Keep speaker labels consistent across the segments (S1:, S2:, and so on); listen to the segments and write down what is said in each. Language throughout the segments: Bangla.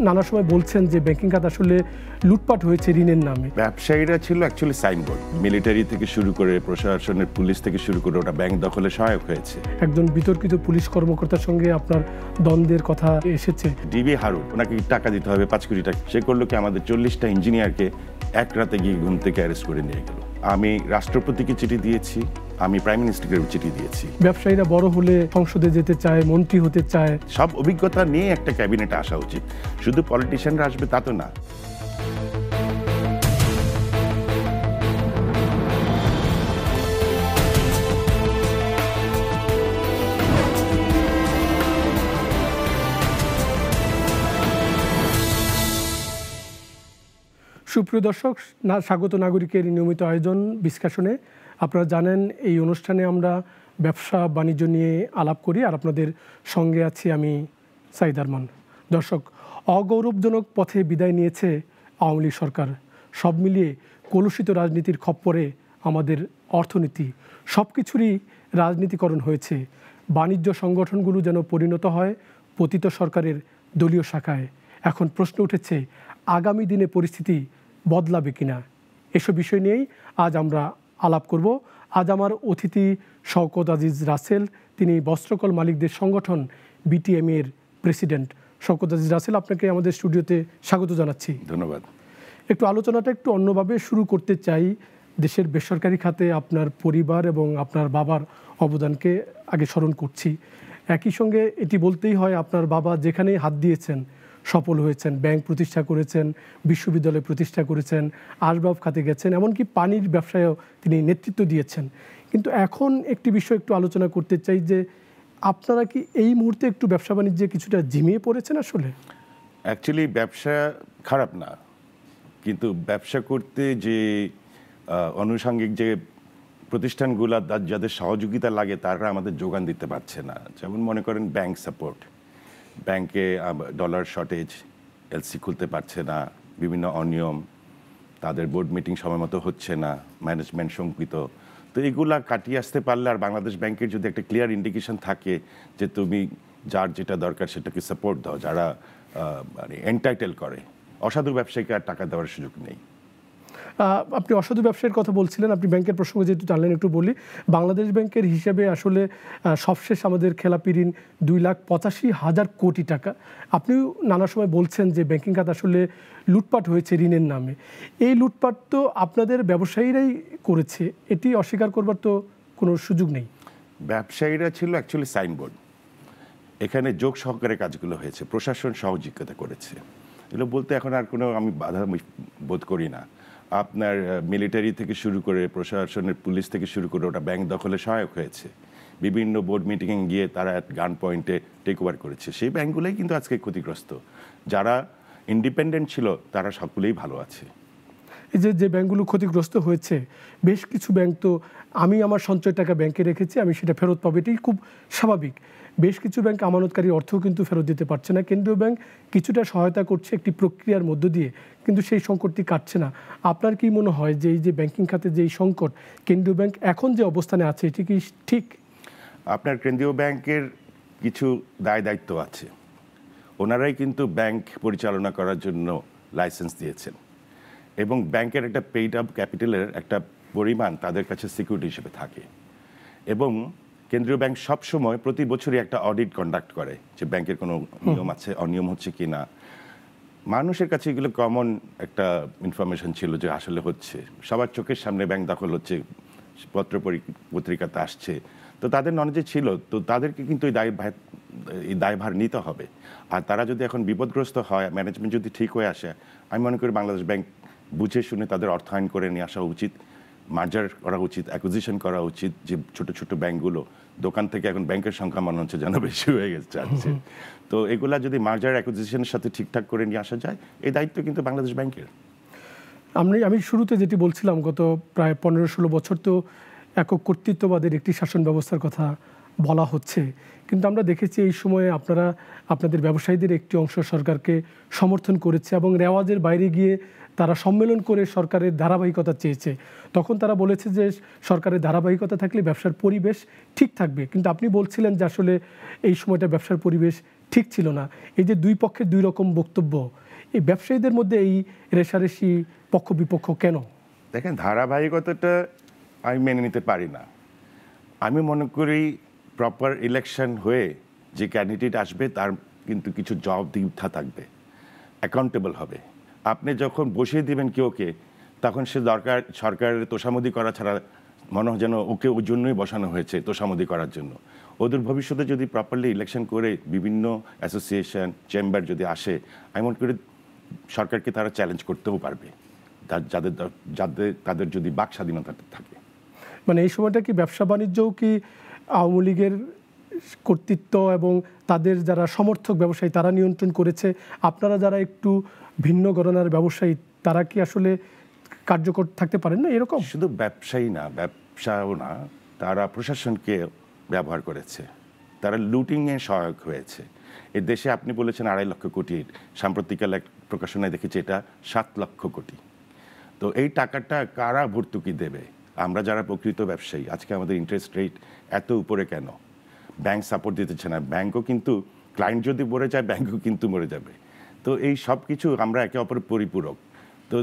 S1: নানা সময় বলছেন যে ব্যাংকিং খাত আসলে লুটপাট হয়েছে ঋণের নামে।
S2: ব্যবসায়ীরা ছিল অ্যাকচুয়ালি সাইনবোর্ড, মিলিটারি থেকে শুরু করে প্রশাসনের পুলিশ থেকে শুরু করে ওটা ব্যাংক দখলে সহায়ক হয়েছে।
S1: একজন বিতর্কিত পুলিশ কর্মকর্তার সঙ্গে আপনার দ্বন্দ্বের কথা এসেছে।
S2: ডিবি হারুন, ওনাকে টাকা দিতে হবে 5 কোটি টাকা, সে করলো কি আমাদের 40টা ইঞ্জিনিয়ারকে এক রাতে গিয়ে ঘুম থেকে অ্যারেস্ট করে নিয়ে গেল। আমি রাষ্ট্রপতিকে চিঠি দিয়েছি, আমি প্রাইম মিনিস্টারকে চিঠি দিয়েছি।
S1: ব্যবসায়ীরা বড় হলে সংসদে যেতে চায়, মন্ত্রী হতে চায়,
S2: সব অভিজ্ঞতা নিয়ে একটা ক্যাবিনেটে আসা উচিত, শুধু পলিটিশিয়ানরা আসবে তা তো না।
S1: সুপ্রিয় দর্শক, স্বাগত নাগরিকের নিয়মিত আয়োজন বিশ্লেষণে। আপনারা জানেন এই অনুষ্ঠানে আমরা ব্যবসা বাণিজ্য নিয়ে আলাপ করি, আর আপনাদের সঙ্গে আছি আমি সাইদ আরমান। দর্শক, অগৌরবজনক পথে বিদায় নিয়েছে আওয়ামী লীগ সরকার। সব মিলিয়ে কলুষিত রাজনীতির খপ্পরে আমাদের অর্থনীতি, সব কিছুরই রাজনীতিকরণ হয়েছে। বাণিজ্য সংগঠনগুলো যেন পরিণত হয় পতিত সরকারের দলীয় শাখায়। এখন প্রশ্ন উঠেছে, আগামী দিনে পরিস্থিতি বদলাবে কিনা? এসব বিষয় নিয়েই আজ আমরা আলাপ করব। আজ আমার অতিথি শওকত আজিজ রাসেল, তিনি বস্ত্রকল মালিকদের সংগঠন বিটিএমই এর প্রেসিডেন্ট। শওকত আজিজ রাসেল, আপনাকে আমাদের স্টুডিওতে স্বাগত জানাচ্ছি।
S2: ধন্যবাদ।
S1: একটু আলোচনাটা একটু অন্যভাবে শুরু করতে চাই। দেশের বেসরকারি খাতে আপনার পরিবার এবং আপনার বাবার অবদানকে আগে স্মরণ করছি। একই সঙ্গে এটি বলতেই হয়, আপনার বাবা যেখানেই হাত দিয়েছেন সফল হয়েছেন। ব্যাংক প্রতিষ্ঠা করেছেন, বিশ্ববিদ্যালয় প্রতিষ্ঠা করেছেন, আসবাব খাতে গেছেন, এমনকি পানির ব্যবসায়ও তিনি নেতৃত্ব দিয়েছেন। কিন্তু এখন একটি বিষয় একটু আলোচনা করতে চাই যে আপনারা কি এই মুহূর্তে একটু ব্যবসা বাণিজ্যে কিছুটা ঝিমিয়ে পড়েছেন? আসলে
S2: অ্যাকচুয়ালি ব্যবসা খারাপ না, কিন্তু ব্যবসা করতে যে আনুষঙ্গিক যে প্রতিষ্ঠানগুলো যাদের সহযোগিতা লাগে তারা আমাদের যোগান দিতে পারছে না। যেমন মনে করেন ব্যাংক সাপোর্ট, ব্যাংকে ডলার শর্টেজ, এলসি খুলতে পারছে না, বিভিন্ন অনিয়ম, তাদের বোর্ড মিটিং সময় মতো হচ্ছে না, ম্যানেজমেন্ট শঙ্কিত। তো এগুলা কাটিয়ে আসতে পারলে, আর বাংলাদেশ ব্যাংকের যদি একটা ক্লিয়ার ইন্ডিকেশন থাকে যে তুমি যার যেটা দরকার সেটাকে সাপোর্ট দাও, যারা মানে এন্টাইটেল করে, অসাধু ব্যবসায়ীকে আর টাকা দেওয়ার সুযোগ নেই।
S1: আপনি অসাধু ব্যবসায়ের কথা বলছিলেন, আপনি ব্যাংকের প্রসঙ্গে যেহেতু জানলেন একটু বলি। বাংলাদেশ ব্যাংকের হিসেবে আসলে সবশেষ আমাদের খেলাপি ঋণ 2,85,000 কোটি টাকা। আপনিও নানা সময় বলছেন যে ব্যাংকিং খাত আসলে লুটপাট হয়েছে ঋণের নামে। এই লুটপাট তো আপনাদের ব্যবসায়ীরাই করেছে, এটি অস্বীকার করবার তো কোনো সুযোগ নেই।
S2: ব্যবসায়ীরা ছিল অ্যাকচুয়ালি সাইনবোর্ড, এখানে যোগ সহকারে কাজগুলো হয়েছে, প্রশাসন সহযোগিতা করেছে। এগুলো বলতে এখন আর কোনো আমি বাধা বোধ করি না। আপনার মিলিটারি থেকে শুরু করে প্রশাসনের পুলিশ থেকে শুরু করে ওটা ব্যাংক দখলে সহায়ক হয়েছে। বিভিন্ন বোর্ড মিটিংয়ে গিয়ে তারা গান পয়েন্টে টেক ওভার করেছে। সেই ব্যাংকগুলোই কিন্তু আজকে ক্ষতিগ্রস্ত। যারা ইন্ডিপেন্ডেন্ট ছিল তারা সবগুলোই ভালো আছে।
S1: এই যে ব্যাংকগুলো ক্ষতিগ্রস্ত হয়েছে, বেশ কিছু ব্যাংক তো আমি আমার সঞ্চয় টাকা ব্যাংকে রেখেছি, আমি সেটা ফেরত পাবো, এটাই খুব স্বাভাবিক। বেশ কিছু ব্যাংক আমানতকারীর অর্থও কিন্তু ফেরত দিতে পারছে না। কেন্দ্রীয় ব্যাংক কিছুটা সহায়তা করছে একটি প্রক্রিয়ার মধ্য দিয়ে, কিন্তু সেই সংকটটি কাটছে না। আপনার কি মনে হয় যে এই যে ব্যাংকিং খাতে যে এই সংকট, কেন্দ্রীয় ব্যাংক এখন যে অবস্থানে আছে এটি কি ঠিক?
S2: আপনার কেন্দ্রীয় ব্যাংকের কিছু দায় দায়িত্ব আছে, ওনারাই কিন্তু ব্যাংক পরিচালনা করার জন্য লাইসেন্স দিয়েছেন, এবং ব্যাংকের একটা পেইড আপ ক্যাপিটালের একটা পরিমাণ তাদের কাছে সিকিউরিটি হিসেবে থাকে। এবং কেন্দ্রীয় ব্যাংক সবসময় প্রতি বছরই একটা অডিট কন্ডাক্ট করে যে ব্যাংকের কোনো নিয়ম আছে, অনিয়ম হচ্ছে কি না। মানুষের কাছে এগুলো কমন একটা ইনফরমেশন ছিল যে আসলে হচ্ছে, সবার চোখের সামনে ব্যাংক দখল হচ্ছে, পত্রিকাতে আসছে, তো তাদের নলেজে ছিল। তো তাদেরকে কিন্তু এই দায়ভার নিতে হবে। আর তারা যদি এখন বিপদগ্রস্ত হয়, ম্যানেজমেন্ট যদি ঠিক হয়ে আসে, আমি মনে করি বাংলাদেশ ব্যাংক বুঝে শুনে তাদের অর্থায়ন করে নিয়ে আসা উচিত, মার্জার করা উচিত, অ্যাকুইজিশন করা উচিত। যে ছোট ছোট ব্যাংকগুলো, দোকান থেকে এখন ব্যাংকের সংখ্যা মনে হচ্ছে যেন বেশি হয়ে যাচ্ছে। তো এগুলা যদি মার্জার অ্যাকুইজিশনের সাথে ঠিকঠাক করে নিয়ে আসা যায়, এই দায়িত্ব কিন্তু বাংলাদেশ ব্যাংকের।
S1: আমি শুরুতে যেটি বলছিলাম, গত প্রায় 15-16 বছর তো একক কর্তৃত্ববাদের একটি শাসন ব্যবস্থার কথা বলা হচ্ছে, কিন্তু আমরা দেখেছি এই সময়ে আপনাদের ব্যবসায়ীদের একটি অংশ সরকারকে সমর্থন করেছে এবং রেওয়াজের বাইরে গিয়ে তারা সম্মেলন করে সরকারের ধারাবাহিকতা চেয়েছে। তখন তারা বলেছে যে সরকারের ধারাবাহিকতা থাকলে ব্যবসার পরিবেশ ঠিক থাকবে, কিন্তু আপনি বলছিলেন যে আসলে এই সময়টা ব্যবসার পরিবেশ ঠিক ছিল না। এই যে দুই পক্ষের দুই রকম বক্তব্য, এই ব্যবসায়ীদের মধ্যে এই রেষারেষি পক্ষ বিপক্ষ কেন?
S2: দেখেন, ধারাবাহিকতাটা আমি মেনে নিতে পারি না। আমি মনে করি প্রপার ইলেকশন হয়ে যে ক্যান্ডিডেট আসবে তার কিন্তু কিছু জবাবদিহিতা থাকবে, অ্যাকাউন্টেবল হবে। আপনি যখন বসিয়ে দিবেন কেউকে, তখন সে দরকার সরকারের তোষামোদি করা ছাড়া মনে হয় যেন ওকে ওই জন্যই বসানো হয়েছে, তোষামোদি করার জন্য। ওদের ভবিষ্যতে যদি প্রপারলি ইলেকশন করে বিভিন্ন অ্যাসোসিয়েশন চেম্বার যদি আসে, আমি মনে করি সরকারকে তারা চ্যালেঞ্জ করতেও পারবে, যাদের যাদের তাদের যদি বাক স্বাধীনতা থাকে।
S1: মানে এই সময়টা কি ব্যবসা বাণিজ্যও কি আওয়ামী লীগের কর্তৃত্ব এবং তাদের যারা সমর্থক ব্যবসায়ী তারা নিয়ন্ত্রণ করেছে, আপনারা যারা একটু ভিন্ন ঘরানার ব্যবসায়ী তারা কি আসলে কার্যকর থাকতে পারেন না এরকম?
S2: শুধু ব্যবসায়ী না, ব্যবসাও না, তারা প্রশাসনকে ব্যবহার করেছে, তারা লুটিংয়ে সহায়ক হয়েছে। এ দেশে আপনি বলেছেন 2.5 লক্ষ কোটি, সাম্প্রতিককাল এক প্রকাশনায় দেখেছি এটা 7 লক্ষ কোটি। তো এই টাকাটা কারা ভর্তুকি দেবে? আমরা যারা প্রকৃত ব্যবসায়ী, আজকে আমাদের ইন্টারেস্ট রেট এত উপরে কেন? ব্যাংক সাপোর্ট দিতেছে না, ব্যাংকও কিন্তু, ক্লায়েন্ট যদি মরে যায় ব্যাংকও কিন্তু মরে যাবে। তো এই সব কিছু আমরা একে অপরের পরিপূরক। তো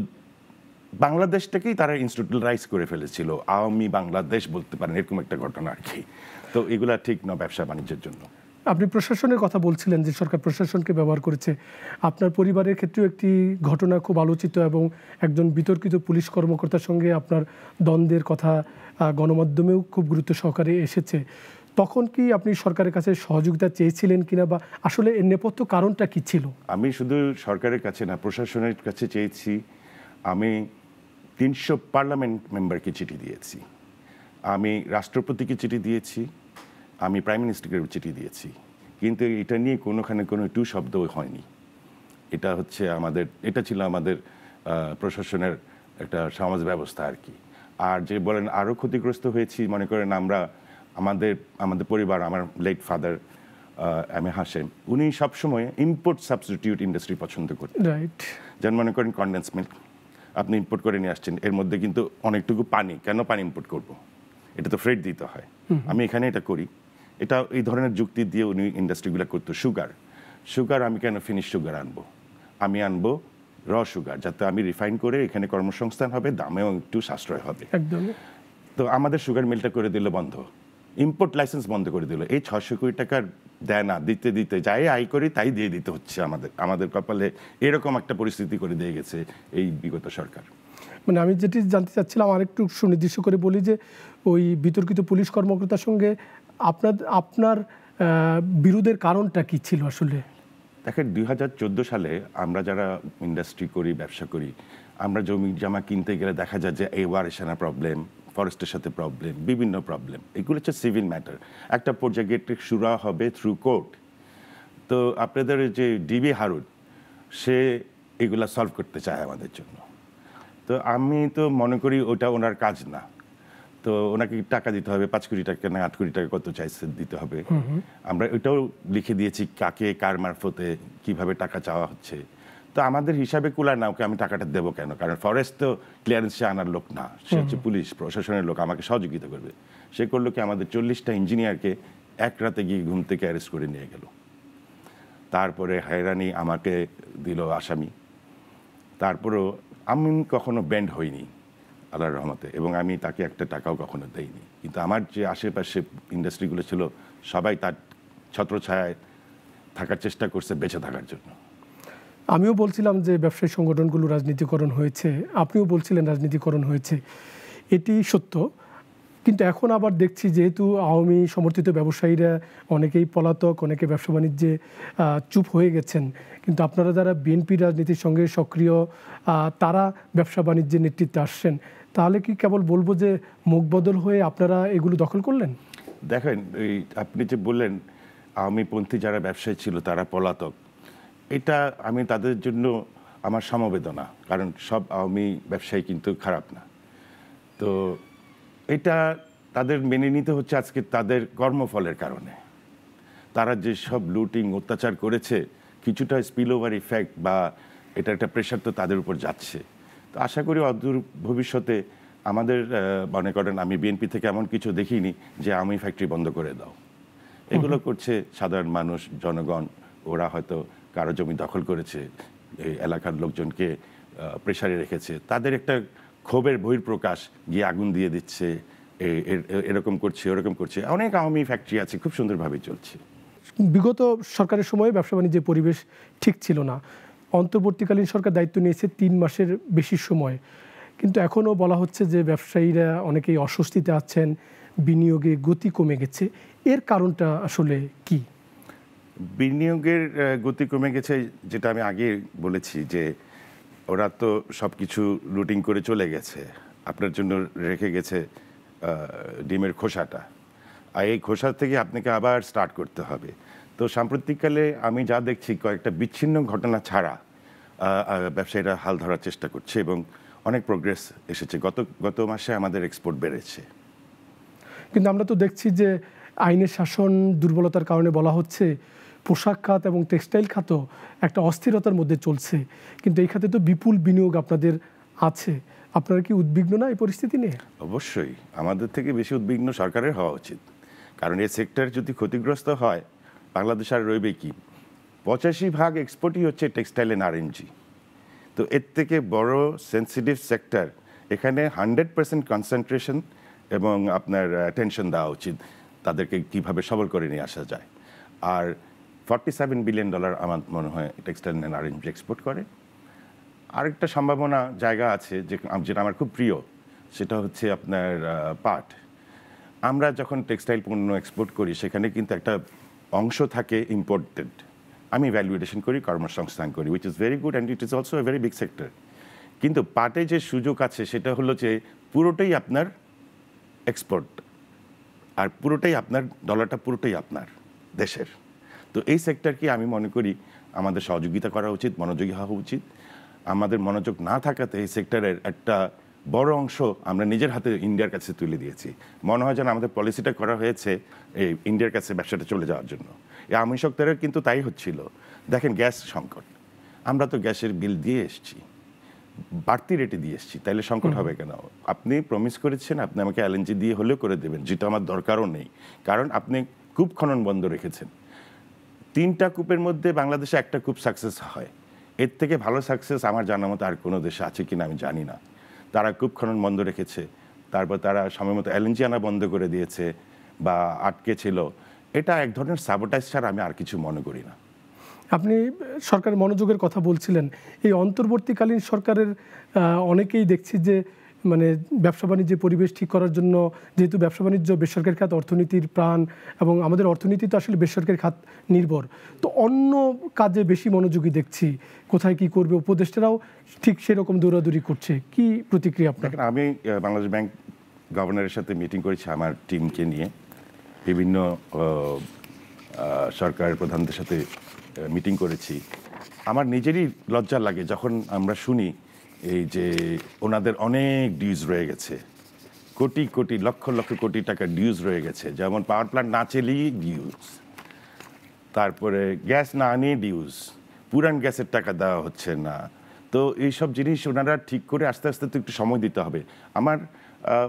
S2: বাংলাদেশটাকেই তারা ইনস্টিটিউশনালাইজ করে ফেলেছিল, আওয়ামী বাংলাদেশ বলতে পারেন, এরকম একটা ঘটনা আর কি। তো এগুলা ঠিক না ব্যবসা বাণিজ্যের জন্য।
S1: আপনি প্রশাসনের কথা বলছিলেন যে সরকার প্রশাসনকে ব্যবহার করেছে। আপনার পরিবারের ক্ষেত্রেও একটি ঘটনা খুব আলোচিত এবং একজন বিতর্কিত পুলিশ কর্মকর্তার সঙ্গে আপনার দ্বন্দ্বের কথা গণমাধ্যমেও খুব গুরুত্ব সহকারে এসেছে। তখন কি আপনি সরকারের কাছে সহযোগিতা চেয়েছিলেন কিনা, বা আসলে এর নেপথ্য কারণটা কি ছিল?
S2: আমি শুধু সরকারের কাছে না, প্রশাসনের কাছে চেয়েছি। আমি 300 পার্লামেন্ট মেম্বারকে চিঠি দিয়েছি, আমি রাষ্ট্রপতিকে চিঠি দিয়েছি, আমি প্রাইম মিনিস্টারকে চিঠি দিয়েছি, কিন্তু এটা নিয়ে কোনোখানে কোনো টু শব্দও হয়নি। এটা ছিল আমাদের প্রশাসনের একটা সমাজ ব্যবস্থা আর কি। আর যে বলেন আরও ক্ষতিগ্রস্ত হয়েছি, মনে করেন আমরা আমাদের পরিবার, আমার late father M A Hashem, উনি সবসময় ইম্পোর্ট সাবস্টিটিউট ইন্ডাস্ট্রি পছন্দ করতেন।
S1: রাইট।
S2: যেমন মনে করেন কনডেন্স মিল্ক আপনি ইম্পোর্ট করে নিয়ে আসছেন, এর মধ্যে কিন্তু অনেকটুকু পানি, কেন পানি ইম্পোর্ট করব? এটা তো ফ্রেট দিতে হয়, আমি এখানে এটা করি। এটা এই ধরনের যুক্তি দিয়ে উনি ইন্ডাস্ট্রিগুলো করতো। সুগার আমি কেন ফিনিশ সুগার আনবো? আমি আনবো র সুগার, যাতে আমি রিফাইন করে এখানে কর্মসংস্থান হবে, দামেও একটু সাশ্রয় হবে।
S1: একদম।
S2: তো আমাদের সুগার মিলটা করে দিল বন্ধ, ইম্পোর্ট লাইসেন্স বন্ধ করে দিল। এই 600 কোটি টাকার দেয় না, দিতে দিতে যাই আয় করি তাই দিয়ে দিতে হচ্ছে আমাদের কপালে। এরকম একটা পরিস্থিতি করে দিয়ে গেছে এই বিগত সরকার।
S1: মানে আমি যেটি জানতে চাচ্ছিলাম, আরেকটু সুনির্দিষ্ট করে বলি যে ওই বিতর্কিত পুলিশ কর্মকর্তার সঙ্গে আপনার বিরোধের কারণটা কি ছিল আসলে?
S2: দেখেন, 2014 সালে আমরা যারা ইন্ডাস্ট্রি করি, ব্যবসা করি, আমরা জমি জামা কিনতে গেলে দেখা যায় যে এই ওয়ারেশানা প্রবলেম, ফরেস্টের সাথে প্রবলেম, বিভিন্ন প্রবলেম, এগুলো হচ্ছে সিভিল ম্যাটার। একটা পর্যায়ে গেটে শুরু হবে থ্রু কোর্ট। তো আপনাদের যে ডিবি হারুন, সে এগুলা সলভ করতে চায় আমাদের জন্য। তো আমি তো মনে করি ওটা ওনার কাজ না। তো ওনাকে টাকা দিতে হবে, 5 কোটি টাকা না 8 কোটি টাকা কত চাইছে দিতে হবে। আমরা ওইটাও লিখে দিয়েছি কাকে, কার মারফতে, কিভাবে টাকা চাওয়া হচ্ছে। তো আমাদের হিসাবে কুলার না, ওকে আমি টাকাটা দেবো কেন? কারণ ফরেস্ট তো ক্লিয়ারেন্সে আনার লোক না, সে হচ্ছে পুলিশ প্রশাসনের লোক, আমাকে সহযোগিতা করবে। সে করলো কি, আমাদের 40টা ইঞ্জিনিয়ারকে এক রাতে গিয়ে ঘুম থেকে অ্যারেস্ট করে নিয়ে গেল। তারপরে হয়রানি আমাকে দিল আসামি। তারপরেও আমি কখনো ব্যান্ড হইনি আল্লাহর রহমতে, এবং আমি তাকে একটা টাকাও কখনো দেইনি। কিন্তু আমার যে আশেপাশে ইন্ডাস্ট্রিগুলো ছিল সবাই তার ছত্রছায়ায় থাকার চেষ্টা করছে বেঁচে থাকার জন্য।
S1: আমিও বলছিলাম যে ব্যবসায়ী সংগঠনগুলো রাজনীতিকরণ হয়েছে, আপনিও বলছিলেন রাজনীতিকরণ হয়েছে, এটি সত্য। কিন্তু এখন আবার দেখছি যেহেতু আওয়ামী সমর্থিত ব্যবসায়ীরা অনেকেই পলাতক, অনেকে ব্যবসা বাণিজ্যে চুপ হয়ে গেছেন, কিন্তু আপনারা যারা বিএনপি রাজনীতির সঙ্গে সক্রিয়, তারা ব্যবসা বাণিজ্যের নেতৃত্বে আসছেন, তাহলে কি কেবল বলবো যে মুখ বদল হয়ে আপনারা এগুলো দখল করলেন?
S2: দেখেন, এই আপনি যে বললেন আওয়ামীপন্থী যারা ব্যবসায়ী ছিল তারা পলাতক, এটা আমি তাদের জন্য আমার সমবেদনা, কারণ সব আওয়ামী ব্যবসায়ী কিন্তু খারাপ না। তো এটা তাদের মেনে নিতে হচ্ছে আজকে তাদের কর্মফলের কারণে। তারা যে সব লুটিং অত্যাচার করেছে, কিছুটা স্পিল ওভার ইফেক্ট বা এটা একটা প্রেশার তো তাদের উপর যাচ্ছে। তো আশা করি অদূর ভবিষ্যতে আমাদের মনে করেন, আমি বিএনপি থেকে এমন কিছু দেখিনি যে আমি ফ্যাক্টরি বন্ধ করে দাও। এগুলো করছে সাধারণ মানুষ, জনগণ, ওরা হয়তো কারো জমি দখল করেছে, এই এলাকার লোকজনকে প্রেসারে রেখেছে, তাদের একটা ক্ষোভের বহিঃপ্রকাশ, গিয়ে আগুন দিয়ে দিচ্ছে, এরকম করছে ওরকম করছে। অনেক আওয়ামী ফ্যাক্টরি আছে, খুব সুন্দরভাবে চলছে।
S1: বিগত সরকারের সময়ে ব্যবসা বাণিজ্যের পরিবেশ ঠিক ছিল না। অন্তর্বর্তীকালীন সরকার দায়িত্ব নিয়েছে 3 মাসের বেশি সময়, কিন্তু এখনও বলা হচ্ছে যে ব্যবসায়ীরা অনেকেই অস্বস্তিতে আছেন, বিনিয়োগে গতি কমে গেছে। এর কারণটা আসলে কি?
S2: বিনিয়োগের গতি কমে গেছে, যেটা আমি আগে বলেছি যে ওরা তো সব কিছু লুটিং করে চলে গেছে, আপনার জন্য রেখে গেছে ডিমের খোসাটা, আর এই খোসা থেকে আপনাকে আবার স্টার্ট করতে হবে। তো সাম্প্রতিককালে আমি যা দেখছি, কয়েকটা বিচ্ছিন্ন ঘটনা ছাড়া ব্যবসায়ীরা হাল ধরার চেষ্টা করছে এবং অনেক প্রোগ্রেস এসেছে। গত মাসে আমাদের এক্সপোর্ট বেড়েছে।
S1: কিন্তু আমরা তো দেখছি যে আইনের শাসন দুর্বলতার কারণে বলা হচ্ছে পোশাক খাত এবং টেক্সটাইল খাতও একটা অস্থিরতার মধ্যে চলছে, কিন্তু এই খাতে তো বিপুল বিনিয়োগ আপনাদের আছে। আপনারা কি উদ্বিগ্ন না এই পরিস্থিতি নিয়ে?
S2: অবশ্যই আমাদের থেকে বেশি উদ্বিগ্ন সরকারের হওয়া উচিত, কারণ এই সেক্টর যদি ক্ষতিগ্রস্ত হয়, বাংলাদেশ আর রইবে কি? 85% এক্সপোর্টই হচ্ছে টেক্সটাইল অ্যান্ড আরএনজি। তো এর থেকে বড় সেন্সিটিভ সেক্টর, এখানে 100% কনসেন্ট্রেশন এবং আপনার অ্যাটেনশন দেওয়া উচিত, তাদেরকে কিভাবে সবল করে নিয়ে আসা যায়। আর $47 বিলিয়ন আমার মনে হয় টেক্সটাইল অ্যান্ড আরএনজি এক্সপোর্ট করে। আরেকটা সম্ভাবনা জায়গা আছে যেটা আমার খুব প্রিয়, সেটা হচ্ছে আপনার পাট। আমরা যখন টেক্সটাইল পণ্য এক্সপোর্ট করি, সেখানে কিন্তু একটা অংশ থাকে ইম্পোর্টেড। আমি ভ্যালুয়েশন করি, কর্মসংস্থান করি, which is very good and it is also a very big sector. কিন্তু পাটে যে সুযোগ আছে সেটা হলো যে পুরোটাই আপনার এক্সপোর্ট, আর পুরোটাই আপনার ডলারটা পুরোটাই আপনার দেশের। তো এই সেক্টরকে আমি মনে করি আমাদের সহযোগিতা করা উচিত, মনোযোগী হওয়া উচিত। আমাদের মনোযোগ না থাকাতে এই সেক্টরের একটা বড় অংশ আমরা নিজের হাতে ইন্ডিয়ার কাছে তুলে দিয়েছি। মনে হয় যেন আমাদের পলিসিটা করা হয়েছে এই ইন্ডিয়ার কাছে ব্যবসাটা চলে যাওয়ার জন্য। এই আওয়ামী সরকারের কিন্তু তাই হচ্ছিল। দেখেন গ্যাস সংকট, আমরা তো গ্যাসের বিল দিয়ে এসছি, বাড়তি রেটে দিয়ে এসছি, তাইলে সংকট হবে কেন? আপনি প্রমিস করেছেন আপনি আমাকে এলএনজি দিয়ে হলেও করে দেবেন, যেটা আমার দরকারও নেই, কারণ আপনি কূপ খনন বন্ধ রেখেছেন। 3টা কূপের মধ্যে বাংলাদেশে একটা কূপ সাকসেস হয়, এর থেকে ভালো সাকসেস আমার জানার মতো আর কোনো দেশে আছে কিনা আমি জানি না। তারা কূপ খনন বন্ধ রেখেছে, তারপর তারা সময় মতো এলএনজি আনা বন্ধ করে দিয়েছে বা আটকে ছিল। এটা এক ধরনের সাবোটাইজ ছাড়া আমি আর কিছু মনে করি না।
S1: আপনি সরকারের মনোযোগের কথা বলছিলেন, এই অন্তর্বর্তীকালীন সরকারের অনেকেই দেখছি যে মানে ব্যবসা বাণিজ্যের পরিবেশ ঠিক করার জন্য, যেহেতু ব্যবসা বাণিজ্য বেসরকারি খাত অর্থনীতির প্রাণ এবং আমাদের অর্থনীতি তো আসলে বেসরকারি খাত নির্ভর, তো অন্য কাজে বেশি মনোযোগী দেখছি। কোথায় কি করবে, উপদেষ্টারাও ঠিক সেরকম দৌড়াদৌড়ি করছে। কি প্রতিক্রিয়া আপনার?
S2: আমি বাংলাদেশ ব্যাংক গভর্নরের সাথে মিটিং করেছি আমার টিমকে নিয়ে, বিভিন্ন সরকারের প্রধানদের সাথে মিটিং করেছি। আমার নিজেরই লজ্জা লাগে যখন আমরা শুনি এই যে ওনাদের অনেক ডিউজ রয়ে গেছে, কোটি কোটি লক্ষ লক্ষ কোটি টাকা ডিউজ রয়ে গেছে। যেমন পাওয়ার প্ল্যান্ট না চালিয়েই ডিউজ, তারপরে গ্যাস না আনিয়ে ডিউজ, পুরান গ্যাসের টাকা দেওয়া হচ্ছে না। তো এইসব জিনিস ওনারা ঠিক করে আস্তে আস্তে তো একটু সময় দিতে হবে। আমার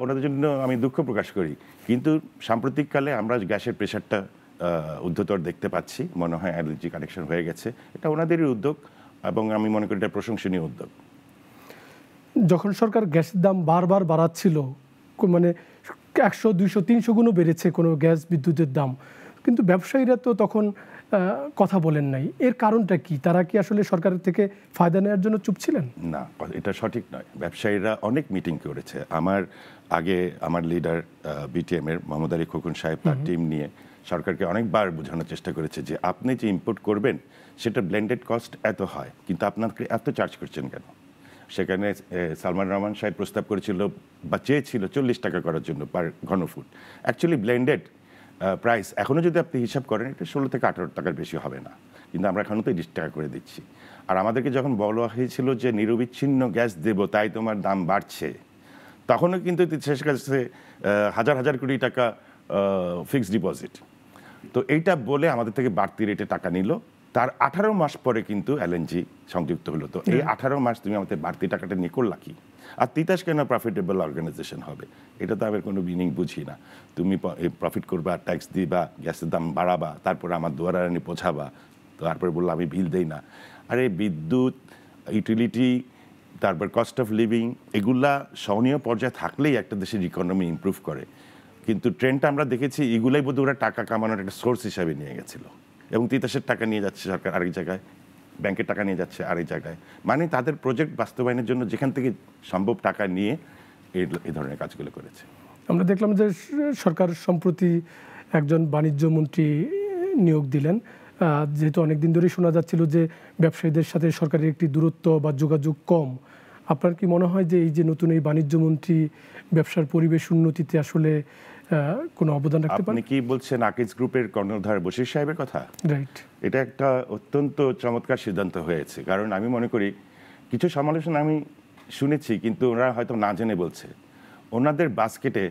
S2: ওনাদের জন্য আমি দুঃখ প্রকাশ করি, কিন্তু সাম্প্রতিককালে আমরা গ্যাসের প্রেশারটা ঊর্ধ্বতর দেখতে পাচ্ছি, মনে হয় এলএনজি কানেকশন হয়ে গেছে। এটা ওনাদেরই উদ্যোগ এবং আমি মনে করি এটা প্রশংসনীয় উদ্যোগ।
S1: যখন সরকার গ্যাসের দাম বারবার বাড়াচ্ছিল, মানে 100, 200, 300 গুণও বেড়েছে কোনো গ্যাস বিদ্যুতের দাম, কিন্তু ব্যবসায়ীরা তো তখন কথা বলেন নাই। এর কারণটা কি? তারা কি আসলে সরকারের থেকে ফায়দা নেওয়ার জন্য চুপ ছিলেন?
S2: না, এটা সঠিক নয়। ব্যবসায়ীরা অনেক মিটিং করেছে। আমার লিডার বিটিএম এর মোহাম্মদ আলী খোকন সাহেব তার টিম নিয়ে সরকারকে অনেকবার বোঝানোর চেষ্টা করেছে যে আপনি যে ইম্পোর্ট করবেন সেটা ব্লেন্ডেড কস্ট এত হয়, কিন্তু আপনাকে এত চার্জ করছেন কেন? সেখানে সালমান রহমান সাহেব প্রস্তাব করেছিল বা চেয়েছিল 40 টাকা করার জন্য পার ঘনফুট। অ্যাকচুয়ালি ব্লেন্ডেড প্রাইস এখনও যদি আপনি হিসাব করেন এটা 16 থেকে 18 টাকার বেশি হবে না, কিন্তু আমরা এখনও তো 30 টাকা করে দিচ্ছি। আর আমাদেরকে যখন বলা হয়েছিল যে নিরবিচ্ছিন্ন গ্যাস দেব তাই তোমার দাম বাড়ছে, তখনও কিন্তু শেষ কাছে হাজার হাজার কোটি টাকা ফিক্সড ডিপোজিট। তো এইটা বলে আমাদের থেকে বাড়তি রেটে টাকা নিল। তার 18 মাস পরে কিন্তু এলএনজি সংযুক্ত হলো। তো এই 18 মাস তুমি আমাদের বাড়তি টাকাটা নিয়ে করলা কি? আর তিতাস কেন প্রফিটেবল অর্গানাইজেশন হবে? এটা তো আমি কোনো মিনিং বুঝি না। তুমি প্রফিট করবা, ট্যাক্স দিবা, গ্যাসের দাম বাড়াবা, তারপরে আমার দুয়ারানি পৌঁছাবা, তো তারপরে বললো আমি বিল দেই না। আরে বিদ্যুৎ, ইউটিলিটি, তারপর কস্ট অফ লিভিং, এগুলা সহনীয় পর্যায়ে থাকলেই একটা দেশের ইকোনমি ইমপ্রুভ করে। কিন্তু ট্রেন্ডটা আমরা দেখেছি এগুলাই বোধহয় ওরা টাকা কামানোর একটা সোর্স হিসাবে নিয়ে গেছিলো, এবং তিতাসের টাকা নিয়ে যাচ্ছে সরকার আরেক জায়গায়, ব্যাংকের টাকা নিয়ে যাচ্ছে আরেক জায়গায়, মানে তাদের প্রজেক্ট বাস্তবায়নের জন্য যেখান থেকে সম্ভব টাকা নিয়ে এই ধরনের কাজগুলো করেছে।
S1: আমরা দেখলাম যে সরকার সম্প্রতি একজন বাণিজ্য মন্ত্রী নিয়োগ দিলেন, যেহেতু অনেকদিন ধরেই শোনা যাচ্ছিল যে ব্যবসায়ীদের সাথে সরকারের একটি দূরত্ব বা যোগাযোগ কম। আপনার কি মনে হয় যে এই যে নতুন এই বাণিজ্য মন্ত্রী ব্যবসার পরিবেশ উন্নতিতে আসলে কোনো অবদান রাখতে পারেন?
S2: আপনি কি বলছেন আকিজ গ্রুপের কর্ণধার বশির সাহেবের কথা?
S1: রাইট।
S2: এটা একটা অত্যন্ত চমৎকার সিদ্ধান্ত হয়েছে, কারণ আমি মনে করি কিছু সমালোচনা আমি শুনেছি, কিন্তু ওরা হয়তো না জেনে বলছে। ওনাদের বাস্কেটে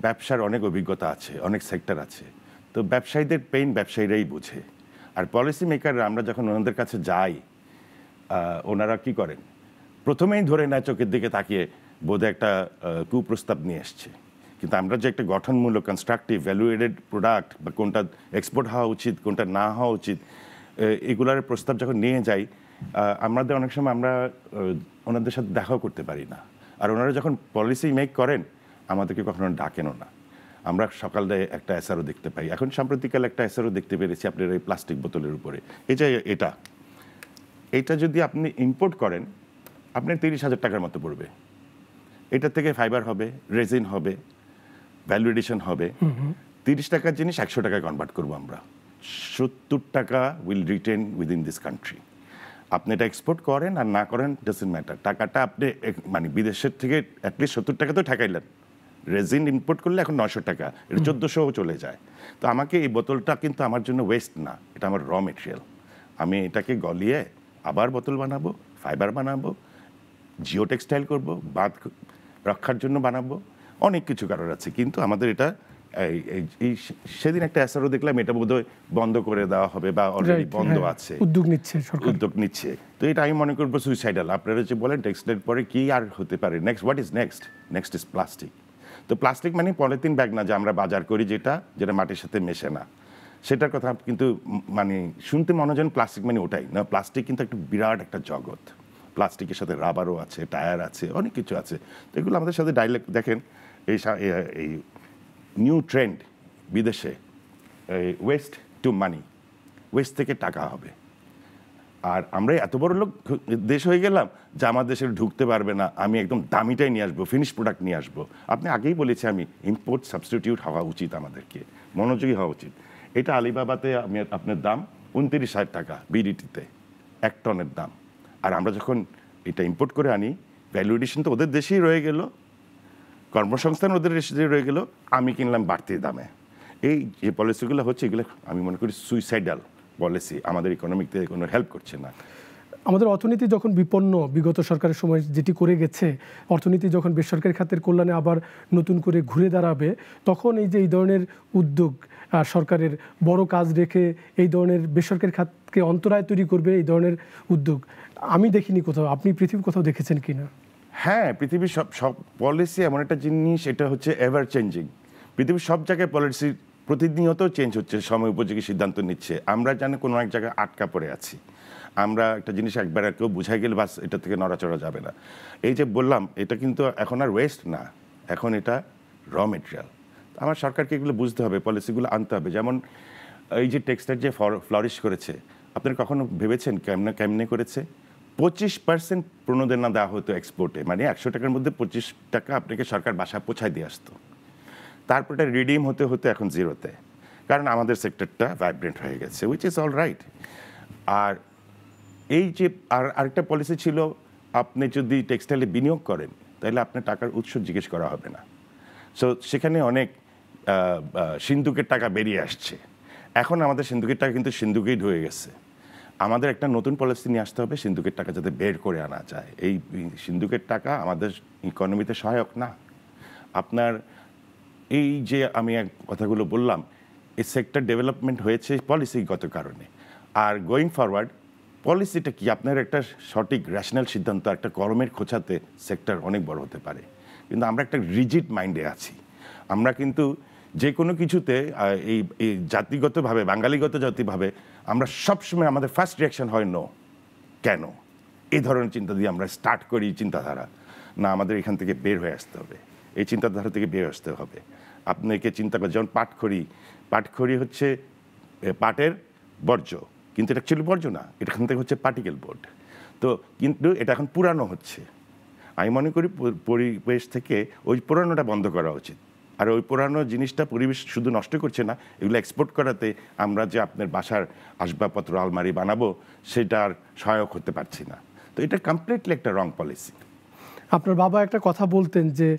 S2: ব্যবসার অনেক অভিজ্ঞতা আছে, অনেক সেক্টর আছে, তো ব্যবসায়ীদের পেইন ব্যবসায়ীরাই বুঝে। আর পলিসি মেকাররা আমরা যখন ওনাদের কাছে যাই, ওনারা কি করেন, প্রথমেই ধরে নেয় চোখের দিকে তাকিয়ে বোধহয় একটা কুপ্রস্তাব নিয়ে এসছে। কিন্তু আমরা যে একটা গঠনমূলক কনস্ট্রাকটিভ ভ্যালুয়েডেড প্রোডাক্ট বা কোনটা এক্সপোর্ট হওয়া উচিত কোনটা না হওয়া উচিত, এগুলার প্রস্তাব যখন নিয়ে যাই, আমাদের অনেক সময় আমরা ওনাদের সাথে দেখাও করতে পারি না। আর ওনারা যখন পলিসি মেক করেন আমাদেরকে কখনো ডাকেনও না। আমরা সকালে একটা এসআরও দেখতে পাই, এখন সাম্প্রতিককালে একটা এসআরও দেখতে পেরেছি আপনার এই প্লাস্টিক বোতলের উপরে। এই যে এটা যদি আপনি ইম্পোর্ট করেন আপনার 30,000 টাকার মতো পড়বে। এটা থেকে ফাইবার হবে, রেজিন হবে, ভ্যালু এডিশন হবে। 30 টাকার জিনিস 100 টাকায় কনভার্ট করবো আমরা। 70 টাকা will written within this country. আপনি এটা এক্সপোর্ট করেন আর না করেন ডাজন্ট ম্যাটার, টাকাটা আপনি মানে বিদেশের থেকে অ্যাটলিস্ট 70 টাকা তো ঠেকাইলেন। রেজিন ইম্পোর্ট করলে এখন 900 টাকা, এটা 1400 চলে যায়। তো আমাকে এই বোতলটা কিন্তু আমার জন্য ওয়েস্ট না, এটা আমার র মেটেরিয়াল। আমি এটাকে গলিয়ে আবার বোতল বানাবো, ফাইবার বানাবো, জিও টেক্সটাইল করবো, বাঁধ রক্ষার জন্য বানাবো, অনেক কিছু কারণ আছে। কিন্তু আমাদের এটা এই সেদিন একটা এসআরও দেখলাম এটা বোধহয় বন্ধ করে দেওয়া হবে বা অলরেডি বন্ধ আছে,
S1: উদ্যোগ নিচ্ছে।
S2: তো এটা আমি মনে করবো সুইসাইডাল। আপনারা যে বলেন টেক্সটাইল পরে কি আর হতে পারে, next what is next is plastic. তো প্লাস্টিক মানে পলিথিন ব্যাগ না যে আমরা বাজার করি, যেটা মাটির সাথে মেশে না, সেটার কথা কিন্তু মানে শুনতে মনে হয় প্লাস্টিক মানে ওটাই না। প্লাস্টিক কিন্তু একটা বিরাট একটা জগৎ। প্লাস্টিকের সাথে রাবারও আছে, টায়ার আছে, অনেক কিছু আছে। তো এগুলো আমাদের সাথে ডাইরেক্ট দেখেন এই নিউ ট্রেন্ড বিদেশে, ওয়েস্ট টু মানি, ওয়েস্ট থেকে টাকা হবে। আর আমরা এত বড় লোক দেশ হয়ে গেলাম যে আমার দেশে ঢুকতে পারবে না, আমি একদম দামিটাই নিয়ে আসবো, ফিনিশ প্রোডাক্ট নিয়ে আসবো। আপনি আগেই বলেছি আমি, ইম্পোর্ট সাবস্টিটিউট হওয়া উচিত, আমাদেরকে মনোযোগী হওয়া উচিত। এটা আলিবাবাতে আপনার দাম 29,000 টাকা বিডিটিতে 1 টনের দাম। আর আমরা যখন এটা ইম্পোর্ট করে আনি, ভ্যালু এডিশন তো ওদের দেশেই রয়ে গেল, কর্মসংস্থান ওদের দেশে রয়ে গেল, আমি কিনলাম বাড়তি দামে। এই যে পলিসিগুলো হচ্ছে, এগুলো আমি মনে করি সুইসাইডাল পলিসি, আমাদের ইকোনমিকতে কোনো হেল্প করছে না।
S1: আমাদের অর্থনীতি যখন বিপন্ন, বিগত সরকারের সময় যেটি করে গেছে, অর্থনীতি যখন বেসরকারি খাতের কল্যাণে আবার নতুন করে ঘুরে দাঁড়াবে, তখন এই ধরনের উদ্যোগ সরকারের বড় কাজ রেখে এই ধরনের বেসরকারি খাতকে অন্তরায় তৈরি করবে, এই ধরনের উদ্যোগ আমি দেখিনি কোথাও। আপনি পৃথিবীর কোথাও দেখেছেন কিনা?
S2: হ্যাঁ, পৃথিবীর সব পলিসি এমন একটা জিনিস, এটা হচ্ছে এভার চেঞ্জিং। পৃথিবীর সব জায়গায় পলিসি প্রতিনিয়ত চেঞ্জ হচ্ছে, সময় উপযোগী সিদ্ধান্ত নিচ্ছে। আমরা জানি কোনো এক জায়গায় আটকা পড়ে আছি, আমরা একটা জিনিস একবার কেউ বুঝাই গেলে বাস এটা থেকে নড়াচড়া যাবে না। এই যে বললাম, এটা কিন্তু এখন আর ওয়েস্ট না, এখন এটা র মেটেরিয়াল। আমার সরকারকে এগুলো বুঝতে হবে, পলিসিগুলো আনতে হবে। যেমন এই যে টেক্সটাইল যে ফ্লারিশ করেছে, আপনারা কখনো ভেবেছেন কেমনে করেছে? 25% প্রণোদনা দেওয়া হতো এক্সপোর্টে, মানে 100 টাকার মধ্যে 25 টাকা আপনাকে সরকার বাসায় পৌঁছায় দিয়ে আসতো। তারপর এটা রিডিম হতে এখন 0-তে, কারণ আমাদের সেক্টরটা ভাইব্রেন্ট হয়ে গেছে, উইচ ইজ অল রাইট। আর এই যে আরেকটা পলিসি ছিল, আপনি যদি টেক্সটাইলে বিনিয়োগ করেন তাহলে আপনার টাকার উৎস জিজ্ঞেস করা হবে না। সো সেখানে অনেক সিন্দুকের টাকা বেরিয়ে আসছে। এখন আমাদের সিন্দুকের টাকা কিন্তু সিন্দুকেই ঢুকে গেছে। আমাদের একটা নতুন পলিসি নিয়ে আসতে হবে, সিন্দুকের টাকা যাতে বের করে আনা যায়। এই সিন্দুকের টাকা আমাদের ইকোনমিতে সহায়ক না। আপনার এই যে আমি কথাগুলো বললাম, এই সেক্টর ডেভেলপমেন্ট হয়েছে পলিসিগত কারণে। আর গোয়িং ফরওয়ার্ড পলিসিটা কি, আপনার একটা সঠিক র্যাশনাল সিদ্ধান্ত, একটা কলমের খোঁচাতে সেক্টর অনেক বড় হতে পারে। কিন্তু আমরা একটা রিজিড মাইন্ডে আছি। আমরা কিন্তু যে কোনো কিছুতে এই জাতিগতভাবে, বাঙালিগত জাতিভাবে আমরা সবসময় আমাদের ফার্স্ট রিয়াকশন হয় নো, কেন, এই ধরনের চিন্তা দিয়ে আমরা স্টার্ট করি চিন্তাধারা। না, আমাদের এখান থেকে বের হয়ে আসতে হবে, এই চিন্তাধারা থেকে বের আসতে হবে। আপনাকে চিন্তা করে, যেমন পাটখড়ি হচ্ছে পাটের বর্জ্য, কিন্তু এটা অ্যাকচুয়ালি বর্জ্য না, এখান থেকে হচ্ছে পার্টিকেল বোর্ড। তো কিন্তু এটা এখন পুরানো হচ্ছে। আমি মনে করি পরিবেশ থেকে ওই পুরানোটা বন্ধ করা উচিত। আর ওই পুরানো জিনিসটা পরিবেশ শুধু নষ্ট করছে না, এগুলো এক্সপোর্ট করাতে আমরা যে আপনার বাসার আসবাবপত্র আলমারি বানাবো সেটার সহায়ক হতে পারছি না। তো এটা কমপ্লিটলি একটা রং পলিসি।
S1: আপনার বাবা একটা কথা বলতেন যে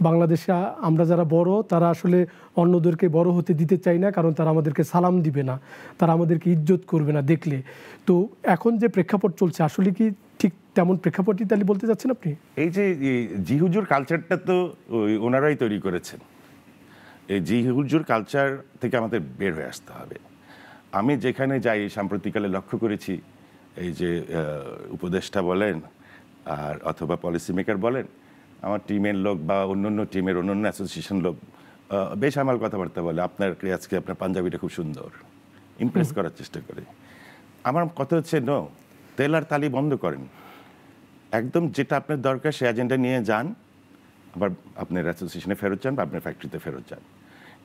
S1: বাংলাদেশে আমরা যারা বড় তারা আসলে অন্যদেরকে বড় হতে দিতে চাই না, কারণ তারা আমাদেরকে সালাম দিবে না, তারা আমাদেরকে ইজ্জত করবে না দেখলে। তো এখন যে প্রেক্ষাপট চলছে আসলে কি ঠিক তেমন প্রেক্ষাপটই তাহলে বলতে চাচ্ছেন আপনি?
S2: এই যে জি হুজুর কালচারটা তো ওনারাই তৈরি করেছেন। এই জি হুজুর কালচার থেকে আমাদের বের হয়ে আসতে হবে। আমি যেখানে যাই সাম্প্রতিককালে লক্ষ্য করেছি, এই যে উপদেষ্টা বলেন আর অথবা পলিসি মেকার বলেন, আমার টিমের লোক বা অন্যান্য টিমের অন্যান্য অ্যাসোসিয়েশন লোক বেশ আমার কথাবার্তা বলে, আজকে আপনার পাঞ্জাবিটা খুব সুন্দর, ইমপ্রেস করার চেষ্টা করে। আমার কথা হচ্ছে নো, তেল আর তালি বন্ধ করেন, একদম যেটা আপনার দরকার সে এজেন্ডা নিয়ে যান, আবার আপনার অ্যাসোসিয়েশনে ফেরত যান বা আপনার ফ্যাক্টরিতে ফেরত যান।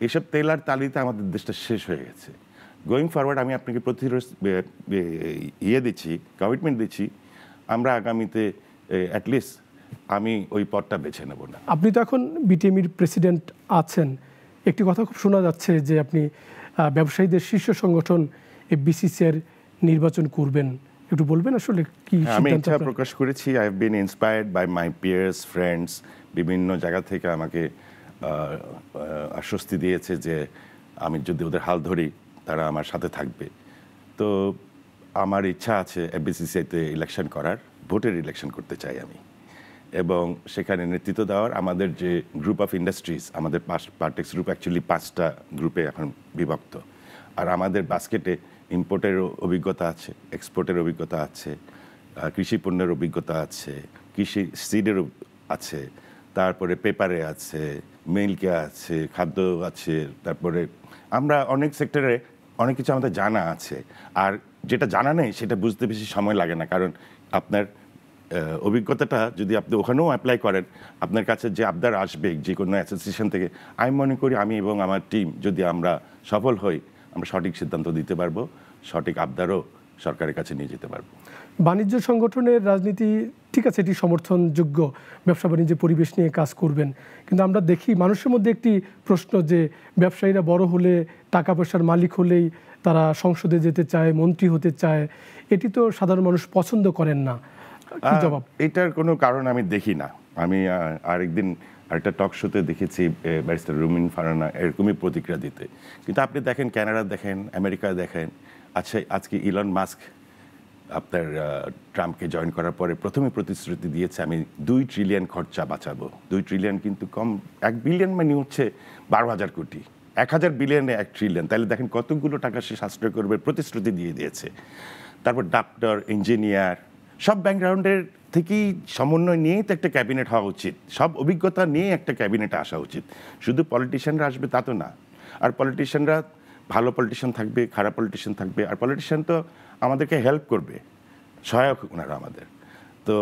S2: এইসব তেল আর তালিতে আমাদের দেশটা শেষ হয়ে গেছে। গোয়িং ফরওয়ার্ড আমি আপনাকে দিচ্ছি, কমিটমেন্ট দিচ্ছি, আমরা আগামীতে অ্যাটলিস্ট আমি ওই পথটা বেছে নেব না।
S1: আপনি তো এখন বিটিএমির প্রেসিডেন্ট আছেন, একটি কথা খুব শোনা যাচ্ছে যে আপনি ব্যবসায়ীদের শীর্ষ সংগঠন বিসিসিআই নির্বাচন করবেন, একটু বলবেন আসলে কি
S2: আমি
S1: সিদ্ধান্ত
S2: ইচ্ছা
S1: আপনার?
S2: প্রকাশ করেছি। I have been inspired by my peers, friends, বিভিন্ন জায়গা থেকে আমাকে আশ্বস্তি দিয়েছে যে আমি যদি ওদের হাল ধরি তারা আমার সাথে থাকবে। তো আমার ইচ্ছা আছে বিসিসিআইতে ইলেকশন করার, ভোটের ইলেকশন করতে চাই আমি, এবং সেখানে নেতৃত্ব দেওয়ার। আমাদের যে গ্রুপ অফ ইন্ডাস্ট্রিজ, আমাদের পার্টেক্স গ্রুপ অ্যাকচুয়ালি 5টা গ্রুপে এখন বিভক্ত। আর আমাদের বাস্কেটে ইম্পোর্টের অভিজ্ঞতা আছে, এক্সপোর্টের অভিজ্ঞতা আছে, কৃষি পণ্যের অভিজ্ঞতা আছে, কৃষি সিডের আছে, তারপরে পেপারে আছে, মিল্কে আছে, খাদ্য আছে, তারপরে আমরা অনেক সেক্টরে অনেক কিছু আমাদের জানা আছে। আর যেটা জানা নেই সেটা বুঝতে বেশি সময় লাগে না, কারণ আপনার অভিজ্ঞতাটা যদি আপনি ওখানেও অ্যাপ্লাই করেন, আপনার কাছে যে আবদার আসবে যে কোনো অ্যাসোসিয়েশন থেকে, আমি মনে করি আমি এবং আমার টিম যদি আমরা সফল হই, আমরা সঠিক সিদ্ধান্ত দিতে পারবো, সঠিক আবদারও সরকারের কাছে নিয়ে যেতে পারবো।
S1: বাণিজ্য সংগঠনের রাজনীতি ঠিক আছে, এটি সমর্থনযোগ্য, ব্যবসা বাণিজ্যের পরিবেশ নিয়ে কাজ করবেন, কিন্তু আমরা দেখি মানুষের মধ্যে একটি প্রশ্ন যে ব্যবসায়ীরা বড় হলে, টাকা পয়সার মালিক হলেই তারা সংসদে যেতে চায়, মন্ত্রী হতে চায়, এটি তো সাধারণ মানুষ পছন্দ করেন না। কি জবাব?
S2: এটার কোনো কারণ আমি দেখি না। আমি আরেকদিন আরেকটা টক শোতে দেখেছি ব্যারিস্টার রুমিন ফারানা এরকমই প্রতিক্রিয়া দিতে। কিন্তু আপনি দেখেন কানাডা দেখেন, আমেরিকা দেখেন, আচ্ছা আজকে ইলন মাস্ক আপনার ট্রাম্পকে জয়েন করার পরে প্রথমে প্রতিশ্রুতি দিয়েছে আমি 2 ট্রিলিয়ন খরচা বাঁচাবো। 2 ট্রিলিয়ন কিন্তু কম, 1 বিলিয়ন মানে হচ্ছে 12,000 কোটি, 1,000 বিলিয়নে 1 ট্রিলিয়ন, তাহলে দেখেন কতগুলো টাকা সে সাশ্রয় করবে, প্রতিশ্রুতি দিয়ে দিয়েছে। তারপর ডাক্তার, ইঞ্জিনিয়ার, সব ব্যাকগ্রাউন্ডের থেকেই সমন্বয় নিয়েই তো একটা ক্যাবিনেট হওয়া উচিত, সব অভিজ্ঞতা নিয়ে একটা ক্যাবিনেটে আসা উচিত। শুধু পলিটিশিয়ানরা আসবে তা তো না। আর পলিটিশিয়ানরা, ভালো পলিটিশিয়ান থাকবে, খারাপ পলিটিশিয়ান থাকবে, আর পলিটিশিয়ান তো আমাদেরকে হেল্প করবে, সহায়ক ওনারা আমাদের। তো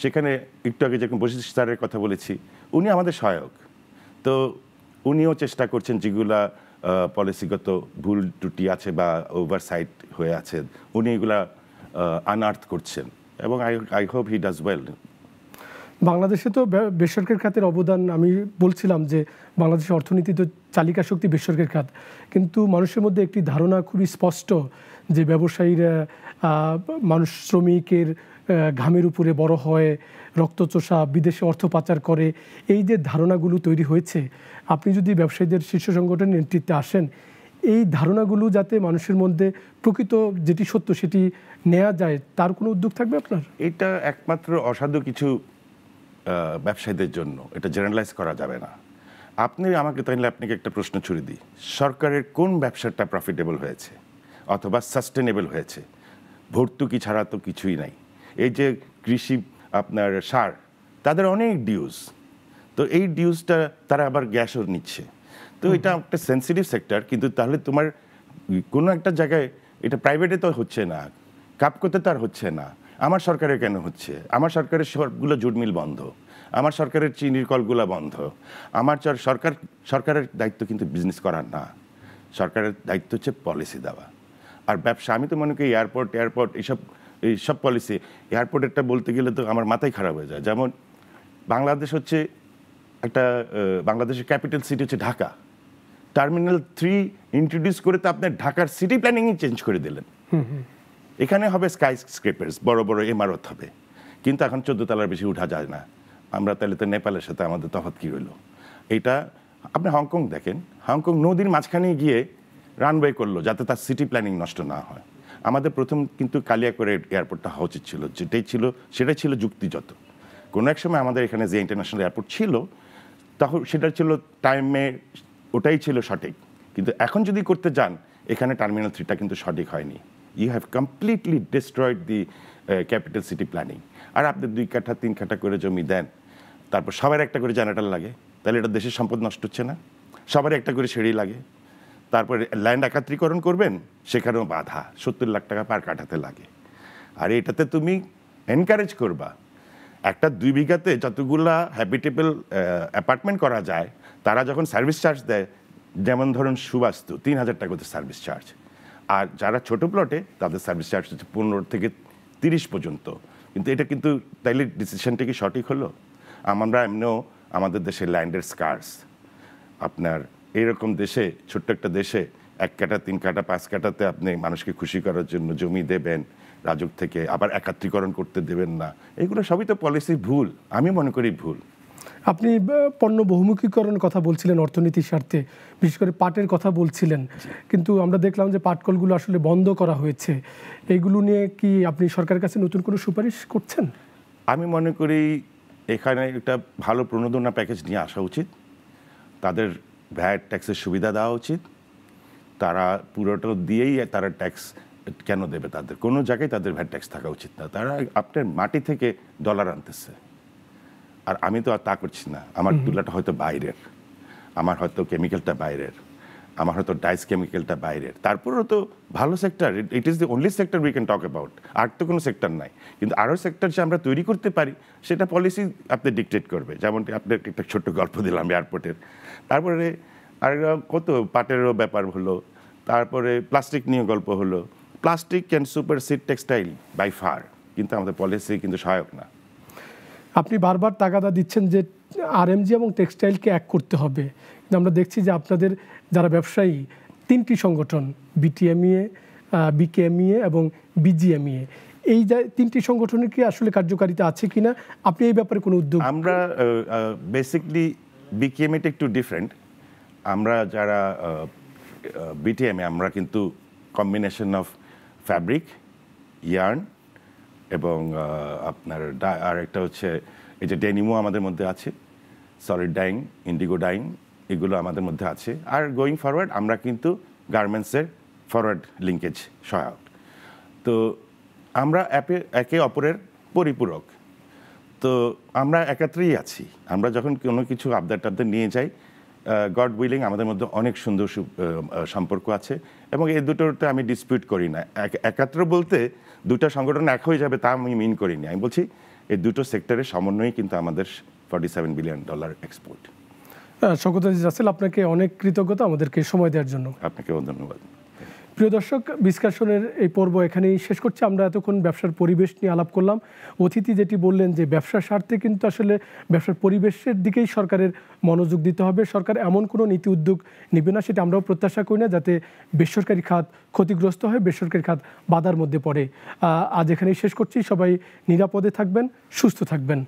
S2: সেখানে একটু আগে যখন বশির স্যারের কথা বলেছি, উনি আমাদের সহায়ক। তো উনিও চেষ্টা করছেন যেগুলা পলিসিগত ভুল ত্রুটি আছে বা ওভারসাইট হয়ে আছে, উনি এগুলা আনআর্থ করছেন, এবং I hope he does well.
S1: বাংলাদেশে তো বেসরকারি খাতের অবদান, আমি বলছিলাম যে বাংলাদেশের অর্থনীতি তো চালিকা শক্তি বেসরকারি খাত, কিন্তু মানুষের মধ্যে একটি ধারণা খুবই স্পষ্ট যে ব্যবসায়ীরা মানুষ, শ্রমিকের ঘামের উপরে বড় হয়, রক্তচোষা, বিদেশে অর্থ পাচার করে, এই যে ধারণাগুলো তৈরি হয়েছে, আপনি যদি ব্যবসায়ীদের শীর্ষ সংগঠনের নেতৃত্বে আসেন, এই ধারণাগুলো যাতে মানুষের মধ্যে প্রকৃত যেটি সত্য সেটি নেওয়া যায়, তার কোনো উদ্যোগ থাকবে আপনার?
S2: এটা একমাত্র অসাধু কিছু ব্যবসায়ীদের জন্য, এটা জেনারেলাইজ করা যাবে না। আপনি আমাকে তাহলে আপনাকে একটা প্রশ্ন ছুড়ে দিই, সরকারের কোন ব্যবসাটা প্রফিটেবল হয়েছে অথবা সাস্টেনেবল হয়েছে? ভর্তুকি ছাড়া তো কিছুই নাই। এই যে কৃষি আপনার সার, তাদের অনেক ডিউজ, তো এই ডিউজটা তারা আবার গ্যাসও নিচ্ছে। তো এটা একটা সেন্সিটিভ সেক্টর, কিন্তু তাহলে তোমার কোনো একটা জায়গায় এটা প্রাইভেটে তো হচ্ছে না, কাপকোতে তো আর হচ্ছে না, আমার সরকারে কেন হচ্ছে? আমার সরকারের সবগুলো জুট মিল বন্ধ, আমার সরকারের চিনির কলগুলো বন্ধ। আমার সরকারের দায়িত্ব কিন্তু বিজনেস করার না, সরকারের দায়িত্ব হচ্ছে পলিসি দেওয়া আর ব্যবসা। আমি তো মনে করি এয়ারপোর্ট এইসব পলিসি, এয়ারপোর্টেরটা বলতে গেলে তো আমার মাথাই খারাপ হয়ে যায়। যেমন বাংলাদেশ হচ্ছে একটা বাংলাদেশের ক্যাপিটাল সিটি হচ্ছে ঢাকা, টার্মিনাল 3 ইন্ট্রোডিউস করে তো আপনার ঢাকার সিটি প্ল্যানিংই চেঞ্জ করে দিলেন। এখানে হবে স্কাই স্ক্রেপার্স, বড় বড় ইমারত হবে, কিন্তু এখন 14 তলার বেশি উঠা যায় না। আমরা তাহলে তো নেপালের সাথে আমাদের তফাৎ কী রইল? এইটা আপনি হংকং দেখেন, হংকং নদীর মাঝখানে গিয়ে রানওয়ে করলো যাতে তার সিটি প্ল্যানিং নষ্ট না হয়। আমাদের প্রথম কিন্তু কালিয়াকৈর এয়ারপোর্টটা হওয়া উচিত ছিল, সেটাই ছিল যুক্তিযত। কোনো এক সময় আমাদের এখানে যে ইন্টারন্যাশনাল এয়ারপোর্ট ছিল তখন সেটা ছিল টাইমে, ওটাই ছিল সঠিক। কিন্তু এখন যদি করতে যান, এখানে টার্মিনাল 3টা কিন্তু সঠিক হয়নি। You have completely destroyed the capital city planning. আর আপনি 2 কাঠা 3 কাঠা করে জমি দেন, তারপর সবার একটা করে জেনারেটর লাগে, তাহলে এটা দেশের সম্পদ নষ্ট হচ্ছে না? সবার একটা করে সিঁড়ি লাগে, তারপরে ল্যান্ড একাত্রীকরণ করবেন, সেখানেও বাধা, 70 লাখ টাকা পার কাঠাতে লাগে। আর এটাতে তুমি এনকারেজ করবা একটা 2 বিঘাতে যতগুলা হ্যাবিটেবল অ্যাপার্টমেন্ট করা যায়, তারা যখন সার্ভিস চার্জ দেয়, যেমন ধরুন সুবাস্তু 3000 টাকা হচ্ছে সার্ভিস চার্জ, আর যারা ছোট প্লটে তাদের সার্ভিস চার্জ হচ্ছে 15 থেকে 30 পর্যন্ত। কিন্তু এটা কিন্তু তাইলে ডিসিশনটা কি সঠিক হলো? আমরা এমনিও আমাদের দেশে ল্যান্ডের স্কার্স, আপনার এইরকম দেশে, ছোট্ট একটা দেশে 1 কাঠা 3 কাঠা 5 কাঠাতে আপনি মানুষকে খুশি করার জন্য জমি দেবেন রাজুক থেকে, আবার একাত্রীকরণ করতে দেবেন না। এগুলো সবই তো পলিসি ভুল, আমি মনে করি ভুল।
S1: আপনি পণ্য বহুমুখীকরণের কথা বলছিলেন অর্থনীতির স্বার্থে, বিশেষ করে পাটের কথা বলছিলেন, কিন্তু আমরা দেখলাম যে পাটকলগুলো আসলে বন্ধ করা হয়েছে। এইগুলো নিয়ে কি আপনি সরকারের কাছে নতুন কোনো সুপারিশ করছেন?
S2: আমি মনে করি এখানে একটা ভালো প্রণোদনা প্যাকেজ নিয়ে আসা উচিত, তাদের ভ্যাট ট্যাক্সের সুবিধা দেওয়া উচিত। তারা পুরোটা দিয়েই তারা ট্যাক্স কেন দেবে? তাদের কোনো জায়গায় তাদের ভ্যাট ট্যাক্স থাকা উচিত না। তারা আপনার মাটি থেকে ডলার আনতেছে, আর আমি তো আর তা করছি না। আমার তুলাটা হয়তো বাইরের, আমার হয়তো কেমিক্যালটা বাইরের, আমার হয়তো ডাইস কেমিক্যালটা বাইরের, তারপরেও তো ভালো sector, it is the only sector we can talk about. আর তো কোনো সেক্টর নাই, কিন্তু আরও সেক্টর যে আমরা তৈরি করতে পারি সেটা পলিসি আপনি ডিকটেট করবে। যেমনটি আপনার একটা ছোট্ট গল্প দিলাম এয়ারপোর্টের, তারপরে আর কত পাটেরও ব্যাপার হলো, তারপরে প্লাস্টিক নিয়ে গল্প হলো। Plastic can supersede textile by far, কিন্তু আমাদের পলিসি কিন্তু সহায়ক না।
S1: আপনি বারবার তাগাদা দিচ্ছেন যে আরএমজি এবং টেক্সটাইলকে এক করতে হবে, কিন্তু আমরা দেখছি যে আপনাদের যারা ব্যবসায়ী 3টি সংগঠন, বিটিএমইএ, বিকেএমইএ এবং বিজিএমইএ, এই 3টি সংগঠনের কি আসলে কার্যকারিতা আছে কিনা, আপনি এই ব্যাপারে কোনো উদ্যোগ?
S2: আমরা বেসিকলি বিকেএমইটা একটু ডিফারেন্ট। আমরা যারা বিটিএমএ, আমরা কিন্তু কম্বিনেশন অফ ফ্যাব্রিক, ইয়ার্ন এবং আপনার আর একটা হচ্ছে এই যে ডেনিমো আমাদের মধ্যে আছে, সলিড ডাইং, ইন্ডিগো ডাইং, এগুলো আমাদের মধ্যে আছে। আর গোয়িং ফরওয়ার্ড আমরা কিন্তু গার্মেন্টসের ফরওয়ার্ড লিঙ্কেজ সহায়ক। তো আমরা একে অপরের পরিপূরক, তো আমরা একাত্রেই আছি। আমরা যখন কোনো কিছু আবদার টাবদার নিয়ে যাই, গড উইলিং আমাদের মধ্যে অনেক সুন্দর সম্পর্ক আছে, এবং এই দুটোতে আমি ডিসপিউট করি না। একাত্র বলতে 2টা সংগঠন এক হয়ে যাবে তা আমি মিন করিনি। আমি বলছি এই 2টো সেক্টরের সমন্বয়ে কিন্তু আমাদের $47 বিলিয়ন এক্সপোর্ট।
S1: শওকত আজিজ রাসেল, আপনাকে অনেক কৃতজ্ঞতা আমাদেরকে সময় দেওয়ার জন্য।
S2: আপনাকেও ধন্যবাদ।
S1: প্রিয় দর্শক, ডিসকাশনের এই পর্ব এখানেই শেষ করছি। আমরা এতক্ষণ ব্যবসার পরিবেশ নিয়ে আলাপ করলাম। অতিথি যেটি বললেন যে ব্যবসার স্বার্থে কিন্তু আসলে ব্যবসার পরিবেশের দিকেই সরকারের মনোযোগ দিতে হবে। সরকার এমন কোনো নীতি উদ্যোগ নেবে না, সেটা আমরাও প্রত্যাশা করি না, যাতে বেসরকারি খাত ক্ষতিগ্রস্ত হয়, বেসরকারি খাত বাধার মধ্যে পড়ে। আজ এখানেই শেষ করছি। সবাই নিরাপদে থাকবেন, সুস্থ থাকবেন।